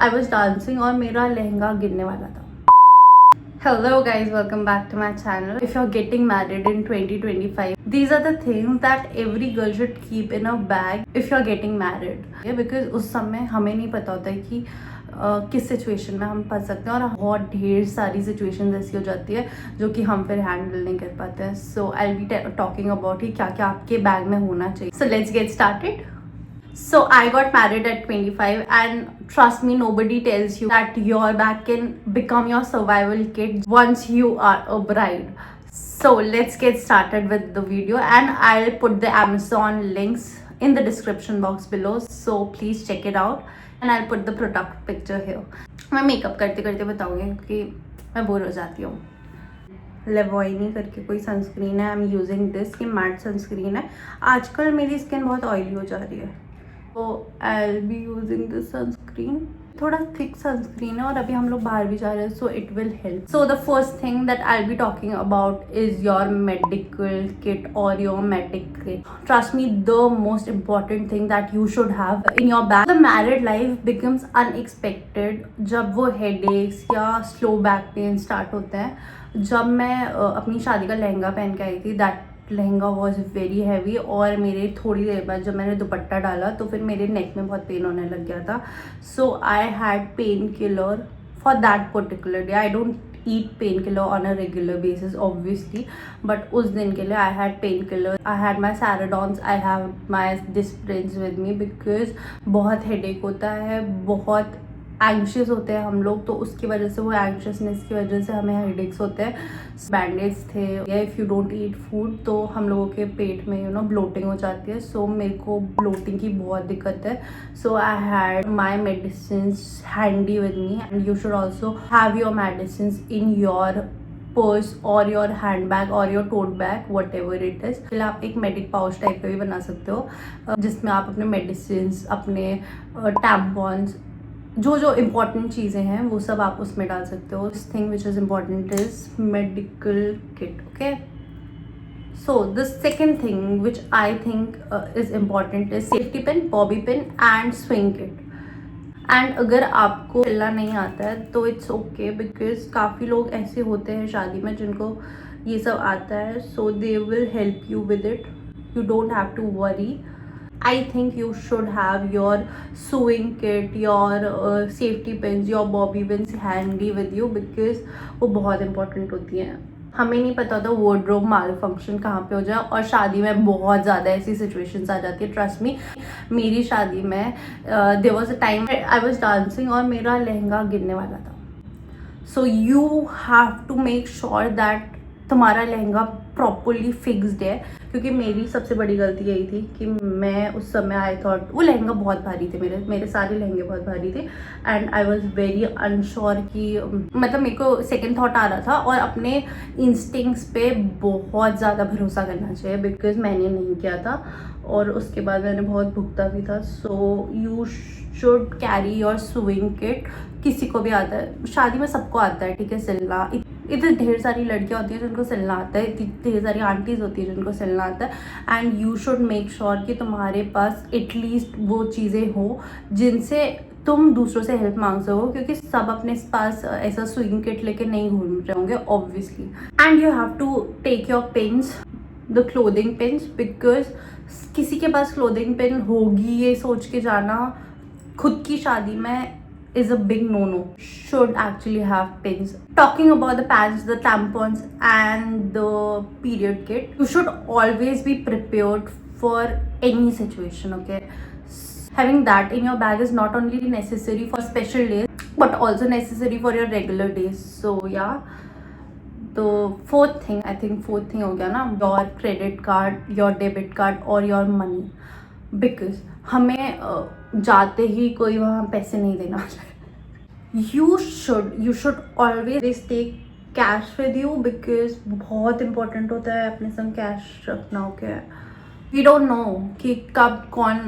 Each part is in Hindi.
आई वॉज डांसिंग और मेरा लहंगा गिरने वाला था. Hello guys, welcome back to my channel. If you're getting married in 2025, these are the things that every girl should keep in a bag if you're getting married. Because उस समय हमें नहीं पता होता है कि किस सिचुएशन में हम फंस सकते हैं और बहुत ढेर सारी सिचुएशंस ऐसी हो जाती है जो कि हम फिर हैंडल नहीं कर पाते हैं. So I will be talking about कि क्या क्या आपके बैग में होना चाहिए. So let's get started. So I got married at 25 and trust me, nobody tells you that your bag can become your survival kit once you are a bride. So let's get started with the video and I'll put the Amazon links in the description box below. So please check it out and I'll put the product picture here. मैं मेकअप करते करते बताऊँगी क्योंकि मैं बोर हो जाती हूँ. लेवॉइनी करके कोई सनस्क्रीन है. आई एम यूजिंग दिस. ये मैट सनस्क्रीन है. आजकल मेरी स्किन बहुत ऑयली हो जा रही है तो आई बी यूजिंग दिस सनस्क्रीन. थोड़ा थिक सनस्क्रीन है और अभी हम लोग बाहर भी जा रहे हैं so it will help. So the first thing that I be talking about is your medical kit और your medic kit. Trust me, the most important thing that you should have in your bag. The married life becomes unexpected जब वो हेडेक्स या स्लो बैक पेन स्टार्ट होते हैं. जब मैं अपनी शादी का लहंगा पहन के आई थी, that lehenga was very heavy और मेरे थोड़ी देर बाद जब मैंने दुपट्टा डाला तो फिर मेरे नेक में बहुत पेन होने लग गया था. So I had pain killer for that particular day. I don't eat pain killer on a regular basis obviously, but उस दिन के लिए I had pain killer. I had my Saridons, I have my Disprins with me because बहुत हेडेक होता है, बहुत एंग्शियस होते हैं हम लोग, तो उसकी वजह से, वो एंग्शियसनेस की वजह से हमें हेडेक्स होते हैं. बैंडेज थे या if you don't eat food तो हम लोगों के पेट में ब्लोटिंग हो जाती है. सो मेरे को ब्लोटिंग की बहुत दिक्कत है. So I had my medicine handy with me and you should also have your medicine in your purse और योर हैंड बैग और your tote bag, whatever it is. फिर आप एक मेडिक पाउच टाइप का भी बना सकते हो जिसमें आप अपने मेडिसिन, अपने टैम्पॉन्स, जो जो इम्पॉर्टेंट चीज़ें हैं वो सब आप उसमें डाल सकते हो. This thing which is important is medical kit. Okay, so the second thing which I think is important is safety pin, bobby pin and swing kit. And अगर आपको चलना नहीं आता है तो इट्स ओके बिकॉज काफ़ी लोग ऐसे होते हैं शादी में जिनको ये सब आता है. So they will help you with it. You don't have to worry. I think you should have your sewing kit, your safety pins, your bobby pins handy with you because वो बहुत important होती हैं. हमें नहीं पता होता वार्डरोब माल फंक्शन कहाँ पे हो जाए और शादी में बहुत ज़्यादा ऐसी सिचुएशंस आ जाती है. ट्रस्ट मी, मेरी शादी में there was a time I was dancing और मेरा लहंगा गिरने वाला था. So you have to make sure that तुम्हारा लहंगा प्रॉपरली फिक्स्ड है. क्योंकि मेरी सबसे बड़ी गलती यही थी कि मैं उस समय आई थॉट वो लहंगा बहुत भारी थे. मेरे सारे लहंगे बहुत भारी थे and I was very unsure कि मतलब मेरे को सेकेंड थॉट आ रहा था. और अपने इंस्टिंक्ट्स पे बहुत ज़्यादा भरोसा करना चाहिए बिकॉज मैंने नहीं किया था और उसके बाद मैंने बहुत भुगता भी था. So you should carry your swing kit. किसी को भी आता है, शादी में सबको आता है, ठीक है, सिलना. इतने ढेर सारी लड़कियां होती हैं जिनको सिलना आता है, ढेर सारी आंटीज़ होती है जिनको सिलना आता है. And you should make sure कि तुम्हारे पास एटलीस्ट वो चीज़ें हो जिनसे तुम दूसरों से हेल्प मांग सको क्योंकि सब अपने पास ऐसा स्विंग किट लेके नहीं घूम रहे होंगे obviously. And you have to take your pins, the clothing pins, because किसी के पास क्लोथिंग पिन होगी ये सोच के जाना खुद की शादी में is a big no-no. Should actually have pins. Talking about the pads, the tampons and the period kit, you should always be prepared for any situation, okay? Having that in your bag is not only necessary for special days but also necessary for your regular days. So yeah, the fourth thing हो गया ना, your credit card, your debit card or your money. Because हमें जाते ही कोई वहाँ पैसे नहीं देना. You should always take cash with you because बहुत इंपॉर्टेंट होता है अपने संग कैश रखना. ओके, वी डोंट नो कि कब कौन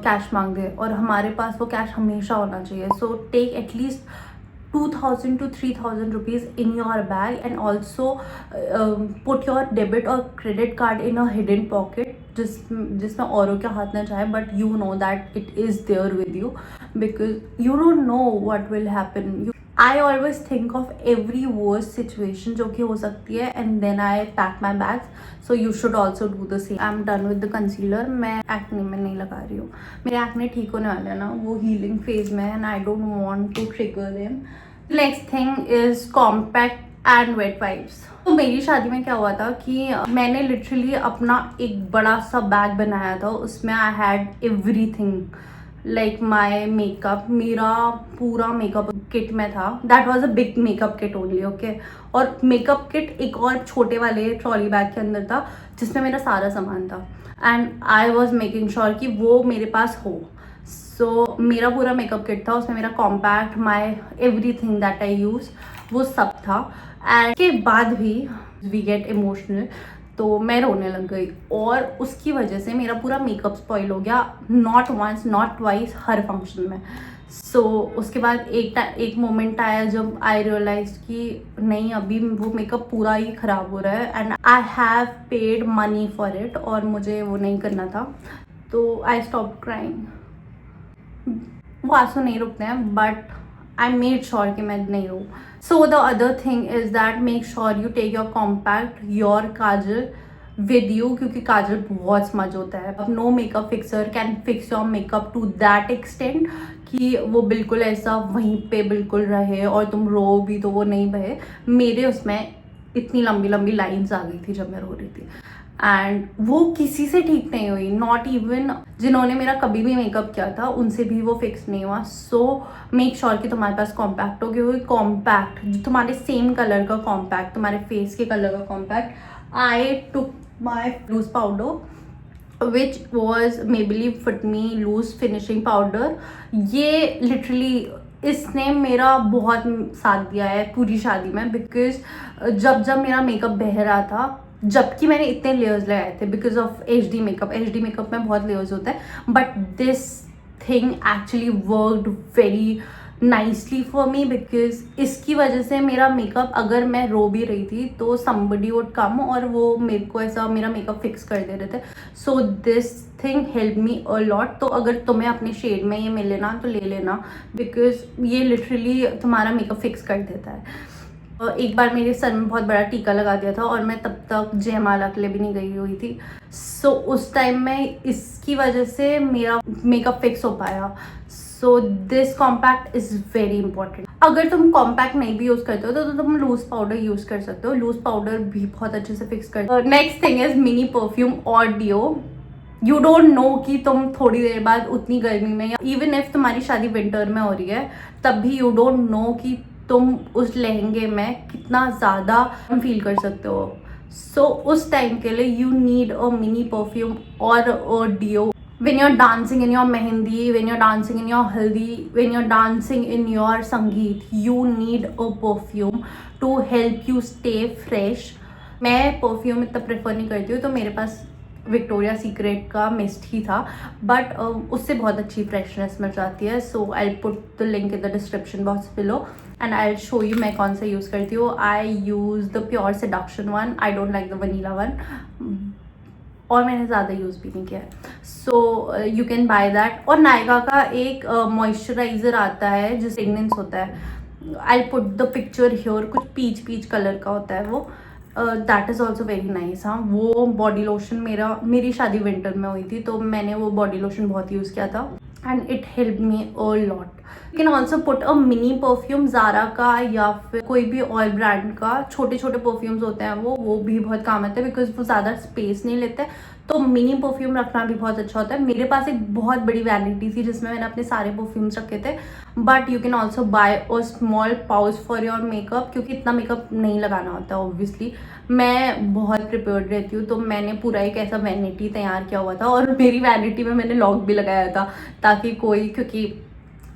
कैश मांग दे और हमारे पास वो कैश हमेशा होना चाहिए. So take at least 2,000 to 3,000 rupees in your bag, and also put your debit or credit card in a hidden pocket जिसमें औरों के हाथ ना जाए, but you know that it is there with you because you don't know what will happen. I always think of every worst situation जो कि हो सकती है, and then I pack my bags. So you should also do the same. I'm done with the concealer. मैं एक्ने में नहीं लगा रही हूँ. मेरे एक्ने ठीक होने वाले हैं ना, वो healing phase में है, and I don't want to trigger them. Next thing is compact and wet wipes. तो मेरी शादी में क्या हुआ था कि मैंने लिटरली अपना एक बड़ा सा बैग बनाया था, उसमें I had everything like my makeup, मेरा पूरा मेकअप किट में था. That was a big makeup kit only, okay. और मेकअप किट एक और छोटे वाले ट्रॉली बैग के अंदर था जिसमें मेरा सारा सामान था, and I was making sure कि वो मेरे पास हो. सो मेरा पूरा मेकअप किट था, उसमें मेरा compact, my everything that I use, वो सब था. एंड के बाद भी वी गेट इमोशनल, तो मैं रोने लग गई, और उसकी वजह से मेरा पूरा मेकअप स्पॉइल हो गया. नॉट वंस नॉट ट्वाइस, हर फंक्शन में. सो उसके बाद एक मोमेंट आया जब आई रियलाइज कि नहीं, अभी वो मेकअप पूरा ही ख़राब हो रहा है, and I have paid money for it, और मुझे वो नहीं करना था. तो आई स्टॉप क्राइंग. वो आंसू नहीं रुकते हैं, बट आई मेड श्योर कि मैं नहीं रहूँ. So the other thing is that make sure you take your compact, your kajal with you, क्योंकि काजल बहुत स्मज होता है. अब no makeup fixer can fix your makeup to that extent कि वो बिल्कुल ऐसा वहीं पे बिल्कुल रहे और तुम रो भी तो वो नहीं बहे. मेरे उसमें इतनी लंबी लंबी लाइन्स आ गई थी जब मैं रो रही थी, एंड वो किसी से ठीक नहीं हुई. नॉट इवन जिन्होंने मेरा कभी भी मेकअप किया था उनसे भी वो फिक्स नहीं हुआ. सो मेक श्योर कि तुम्हारे पास कॉम्पैक्ट हो, क्योंकि कॉम्पैक्ट जो तुम्हारे सेम कलर का कॉम्पैक्ट, तुम्हारे फेस के कलर का compact. I took my loose powder which was Maybelline Fit Me loose finishing powder. ये लिटरली इसने मेरा बहुत साथ दिया है पूरी शादी में, बिकॉज जब मेरा मेकअप बह रहा था, जबकि मैंने इतने लेयर्स लगाए थे because of HD makeup. HD makeup में बहुत लेयर्स होते हैं, but this thing actually worked very nicely for me, because इसकी वजह से मेरा मेकअप, अगर मैं रो भी रही थी तो somebody would come और वो मेरे को ऐसा मेरा मेकअप फिक्स कर दे रहे थे. So this thing help me a lot. तो अगर तुम्हें अपने शेड में ये मिले ना तो ले लेना, बिकॉज ये लिटरली तुम्हारा मेकअप फिक्स कर देता है. एक बार मेरे सर में बहुत बड़ा टीका लगा दिया था और मैं तब तक जयमाला के लिए भी नहीं गई हुई थी. सो उस टाइम में इसकी वजह से मेरा मेकअप फिक्स हो पाया. So this compact is very important. अगर तुम कॉम्पैक्ट नहीं भी यूज़ करते हो तो तुम लूज पाउडर यूज़ कर सकते हो. लूज पाउडर भी बहुत अच्छे से फिक्स करते हो. Next thing is mini perfume और डियो. यू डोंट नो कि तुम थोड़ी देर बाद उतनी गर्मी में, या इवन इफ तुम्हारी शादी विंटर में हो रही है, तब भी यू डोंट नो कि तुम उस लहंगे में कितना ज़्यादा फील कर सकते हो. सो उस टाइम के लिए you need a mini perfume और अ deo. when you're dancing in your mehendi, when you're dancing in your haldi, when you're dancing in your sangeet, you need a perfume to help you stay fresh. मैं परफ्यूम इतना प्रेफर नहीं करती हूँ, तो मेरे पास विक्टोरिया सीक्रेट का मिस्ट ही था, बट उससे बहुत अच्छी फ्रेशनेस मिल जाती है. So I put the link in the description box below, and I show you मैं कौन सा यूज़ करती हूँ. I use the pure seduction one. I don't like the vanilla one, और मैंने ज़्यादा यूज़ भी नहीं किया है. So you can by that. और नायका का एक मॉइस्चराइज़र आता है जो फ्रेगनेंस होता है. आई पुट द पिक्चर हियर. कुछ पीच कलर का होता है वो. That is also very nice. हाँ, वो बॉडी लोशन मेरी शादी विंटर में हुई थी, तो मैंने वो बॉडी लोशन बहुत यूज़ किया था, and it help me a lot. You can also put a mini perfume. Zara का या फिर कोई भी ऑयल ब्रांड का छोटे परफ्यूम्स होते हैं, वो भी बहुत काम आते हैं, बिकॉज वो ज़्यादा स्पेस नहीं लेते. तो मिनी परफ्यूम रखना भी बहुत अच्छा होता है. मेरे पास एक बहुत बड़ी वैनिटी थी जिसमें मैंने अपने सारे परफ्यूम्स रखे थे, but you can also buy a small pouch for your makeup, क्योंकि इतना मेकअप नहीं लगाना होता ऑब्वियसली. मैं बहुत प्रिपेयर्ड रहती हूँ, तो मैंने पूरा एक ऐसा वैनिटी तैयार किया हुआ था, और मेरी वैनिटी में मैंने लॉक भी लगाया था, ताकि क्योंकि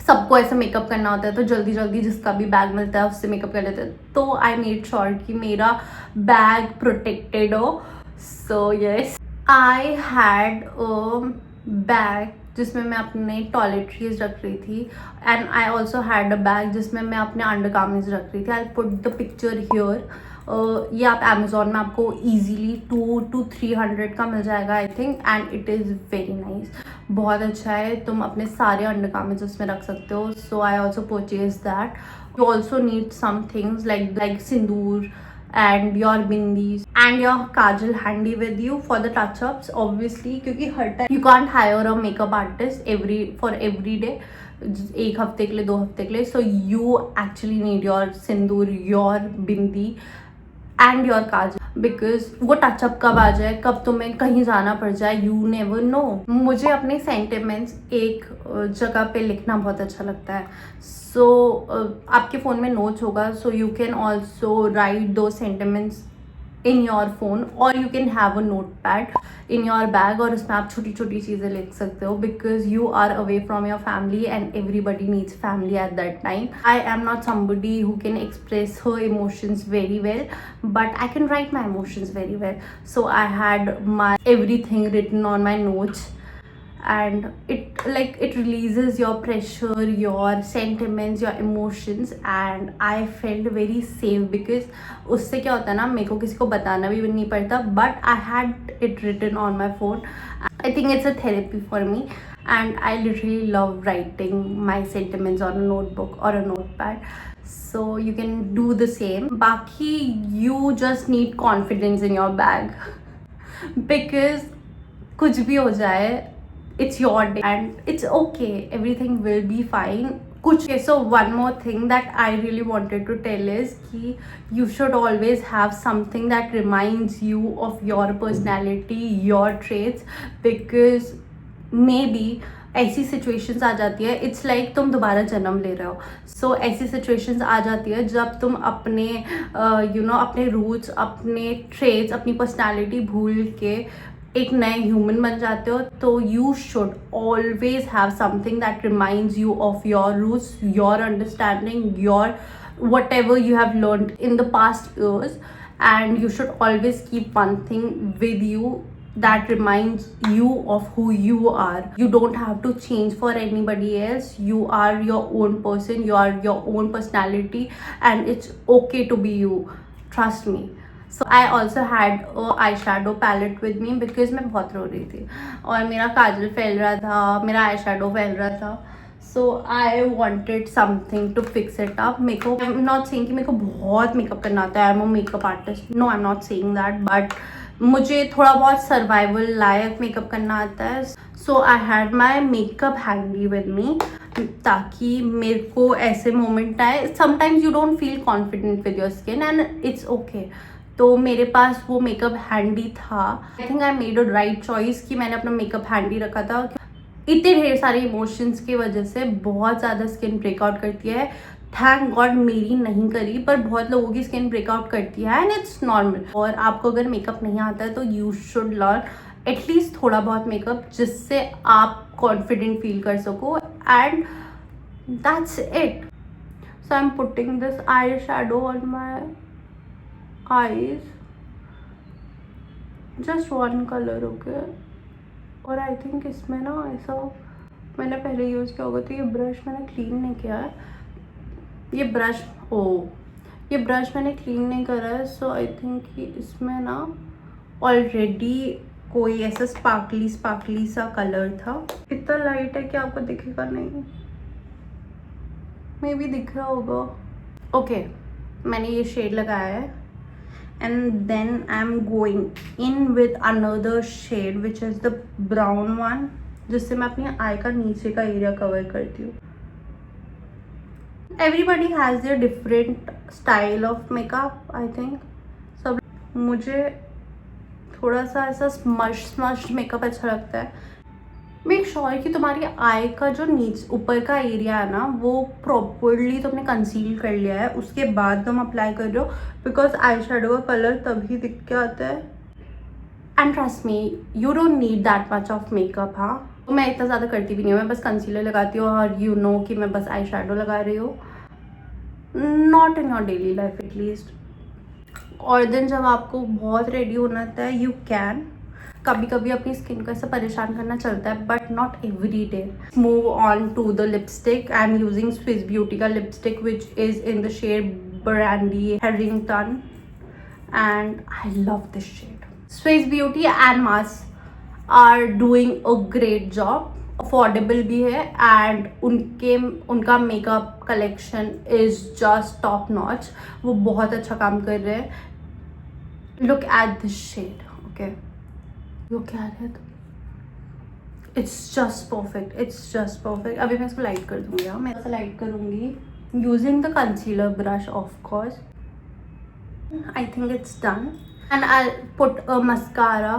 सबको ऐसा मेकअप करना होता है, तो जल्दी जिसका भी बैग मिलता है उससे मेकअप कर लेते हैं. तो आई मेड श्योर कि मेरा बैग प्रोटेक्टेड हो. So yes, I had a bag जिसमें मैं अपने टॉयलेटरीज रख रही थी, and I also had a bag जिसमें मैं अपने अंडरगारमेंट्स रख रही थी. आई पुट द पिक्चर हियर. ये आप अमेजोन में आपको ईजीली 200 to 300 का मिल जाएगा I think, and it is very nice. बहुत अच्छा है, तुम अपने सारे अंडरगारमेंट्स उसमें रख सकते हो. So I also purchase that. You also need some things like sindoor and your bindis and your kajal handy with you for the touch-ups obviously, क्योंकि हर time you can't hire a makeup artist for every day, एक हफ्ते के लिए 2 हफ्ते के लिए. So you actually need your sindoor, your bindi and your Kajal, because वो टचअप कब आ जाए, कब तुम्हें कहीं जाना पड़ जाए, यू नेवर नो. मुझे अपने सेंटिमेंट्स एक जगह पे लिखना बहुत अच्छा लगता है. सो आपके फ़ोन में नोट्स होगा, सो यू कैन ऑल्सो राइट दो sentiments in your phone, or you can have a notepad in your bag और उसमें आप छोटी छोटी चीज़ें लिख सकते हो, because you are away from your family and everybody needs family at that time. I am not somebody who can express her emotions very well, but I can write my emotions very well. So I had my everything written on my notes, and it releases your pressure, your sentiments, your emotions, and I felt very safe because उससे क्या होता है ना, मेरे को किसी को बताना भी नहीं पड़ता, but I had it written on my phone. I think it's a therapy for me, and I literally love writing my sentiments on a notebook or a notepad. So you can do the same. बाकी you just need confidence in your bag because कुछ भी हो जाए, it's your day and it's okay, everything will be fine. Okay, so one more thing that I really wanted to tell is कि you should always have something that reminds you of your personality, your traits, because maybe ऐसी सिचुएशंस आ जाती है, इट्स लाइक तुम दोबारा जन्म ले रहे हो. सो ऐसी सिचुएशंस आ जाती है जब तुम अपने अपने रूट्स, अपने ट्रेट्स, अपनी पर्सनालिटी भूल के एक नए ह्यूमन बन जाते हो. तो you should always have something that reminds you of your roots, your understanding, your whatever you have learned in the past years, and you should always keep one thing with you that reminds you of who you are. You don't have to change for anybody else. You are your own person, you are your own personality, and it's okay to be you. Trust me. So I also had a eyeshadow palette with me because मैं बहुत रो रही थी और मेरा काजल फैल रहा था, मेरा eyeshadow फैल रहा था. So I wanted something to fix it up. मेरे को, I'm not saying कि मेरे को बहुत मेकअप करना आता है, I'm a makeup artist. No, I'm not saying that. But मुझे थोड़ा बहुत सर्वाइवल लायक मेकअप करना आता है. So I had my makeup handy with me, ताकि मेरे को ऐसे मोमेंट आए. Sometimes you don't feel confident with your skin and it's okay. तो मेरे पास वो मेकअप हैंडी था. I think I made a right choice कि मैंने अपना मेकअप हैंडी रखा था. इतने ढेर सारे इमोशंस की वजह से बहुत ज़्यादा स्किन ब्रेकआउट करती है. थैंक गॉड मेरी नहीं करी, पर बहुत लोगों की स्किन ब्रेकआउट करती है एंड इट्स नॉर्मल. और आपको अगर मेकअप नहीं आता है तो यू शुड लर्न एटलीस्ट थोड़ा बहुत मेकअप, जिससे आप कॉन्फिडेंट फील कर सको, and that's it. So I am putting this eye shadow on my eyes, just one colour. Okay, और आई थिंक इसमें ना ऐसा मैंने पहले यूज़ किया होगा, तो ये ब्रश मैंने क्लीन नहीं किया है. ये ब्रश मैंने क्लीन नहीं करा है. सो आई थिंक कि इसमें ना ऑलरेडी कोई ऐसा स्पार्कली सा कलर था. इतना लाइट है कि आपको दिखेगा नहीं, मे बी दिख रहा होगा. ओके, मैंने ये शेड लगाया है, and then I am going in with another shade which is the brown one, जिससे मैं अपनी आई का नीचे का एरिया कवर करती हूँ. Everybody has their different style of makeup, I think. सब, मुझे थोड़ा सा ऐसा स्मश्ड मेकअप अच्छा लगता है. मेक श्योर कि तुम्हारी आई का जो ऊपर का एरिया है ना, वो प्रॉपरली तुमने कंसील कर लिया है, उसके बाद तुम अप्लाई कर रहे हो, बिकॉज आई शेडो का कलर तभी दिख के आता है. And trust me, you don't need that much of makeup. हाँ, तो मैं इतना ज़्यादा करती भी नहीं हूँ, मैं बस कंसीलर लगाती हूँ और यू नो कि मैं बस आई शेडो लगा रही हूँ. Not in your daily life at least. और दिन जब आपको बहुत रेडी होना होता है, यू कैन, कभी कभी अपनी स्किन को ऐसे परेशान करना चलता है, but not every day. Move on to the lipstick. I am using Swiss Beauty का lipstick which is in the shade Brandy Herrington and I love this shade. Swiss Beauty and Mars are doing a great job. Affordable भी है and उनका makeup collection is just top notch. वो बहुत अच्छा काम कर रहे हैं. Look at this shade, okay? Look at it. It's just perfect. It's just perfect. अभी मैं इसको लाइट कर दूँगी. मैं ऐसा लाइट करूँगी using the concealer brush, of course. I think it's done and I'll put a mascara.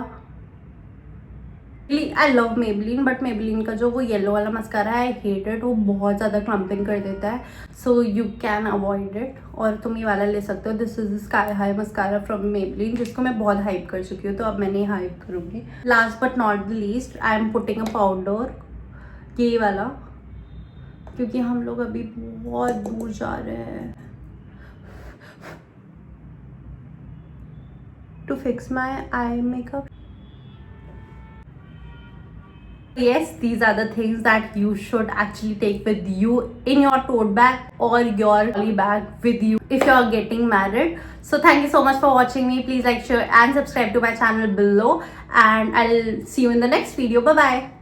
I love Maybelline but Maybelline का जो वो येलो वाला मस्कारा है I hate it. वो बहुत ज़्यादा क्लम्पिंग कर देता है, so you can avoid it. और तुम ये वाला ले सकते हो. This is the Sky High mascara from Maybelline जिसको मैं बहुत हाइप कर चुकी हूँ, तो अब मैंने हाइप करूँगी. Last but not the least, I am putting a powder, ये वाला, क्योंकि हम लोग अभी बहुत दूर जा रहे हैं. To fix my eye makeup. Yes, these are the things that you should actually take with you in your tote bag or your trolley bag with you if you are getting married. So thank you so much for watching me. Please like, share and subscribe to my channel below, and I'll see you in the next video. Bye bye.